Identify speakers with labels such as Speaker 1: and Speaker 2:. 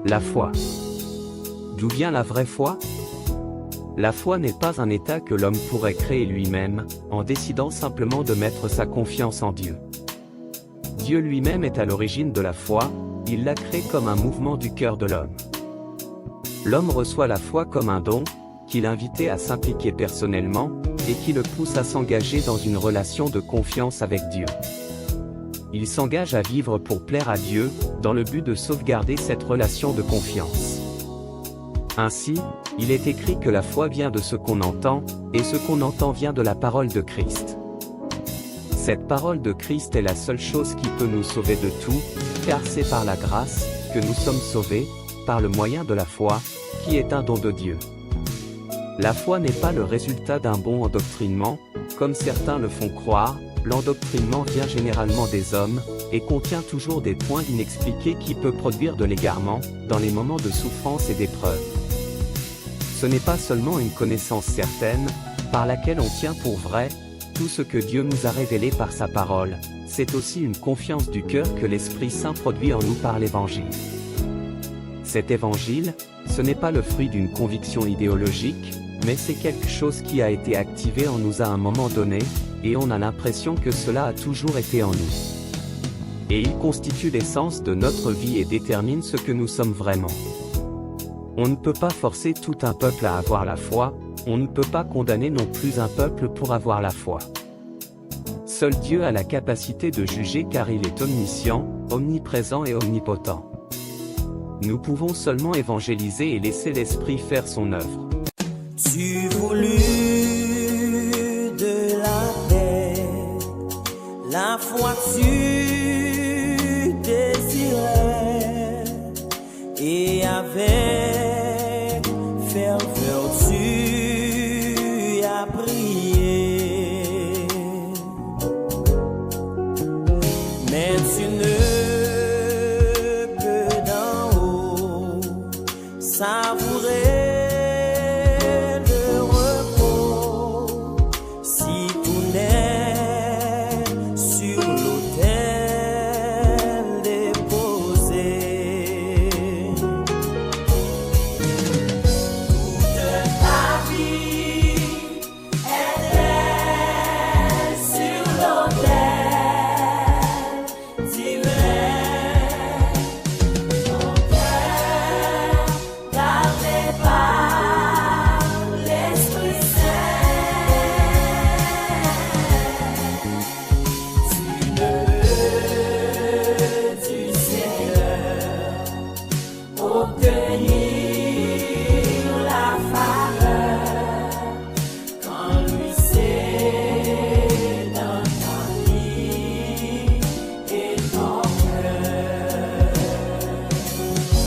Speaker 1: La foi. D'où vient la vraie foi? La foi n'est pas un état que l'homme pourrait créer lui-même, en décidant simplement de mettre sa confiance en Dieu. Dieu lui-même est à l'origine de la foi, il l'a créée comme un mouvement du cœur de l'homme. L'homme reçoit la foi comme un don, qui l'invite à s'impliquer personnellement, et qui le pousse à s'engager dans une relation de confiance avec Dieu. Il s'engage à vivre pour plaire à Dieu, dans le but de sauvegarder cette relation de confiance. Ainsi, il est écrit que la foi vient de ce qu'on entend, et ce qu'on entend vient de la parole de Christ. Cette parole de Christ est la seule chose qui peut nous sauver de tout, car c'est par la grâce que nous sommes sauvés, par le moyen de la foi, qui est un don de Dieu. La foi n'est pas le résultat d'un bon endoctrinement, comme certains le font croire. L'endoctrinement vient généralement des hommes, et contient toujours des points inexpliqués qui peuvent produire de l'égarement, dans les moments de souffrance et d'épreuve. Ce n'est pas seulement une connaissance certaine, par laquelle on tient pour vrai, tout ce que Dieu nous a révélé par sa parole, c'est aussi une confiance du cœur que l'Esprit Saint produit en nous par l'Évangile. Cet Évangile, ce n'est pas le fruit d'une conviction idéologique, mais c'est quelque chose qui a été activé en nous à un moment donné, et on a l'impression que cela a toujours été en nous. Et il constitue l'essence de notre vie et détermine ce que nous sommes vraiment. On ne peut pas forcer tout un peuple à avoir la foi, on ne peut pas condamner non plus un peuple pour avoir la foi. Seul Dieu a la capacité de juger car il est omniscient, omniprésent et omnipotent. Nous pouvons seulement évangéliser et laisser l'Esprit faire son œuvre.
Speaker 2: Tu voulus de la paix, la foi tu désirais, et avec ferveur tu as prié. Mais tu ne peux d'en haut savourer
Speaker 3: que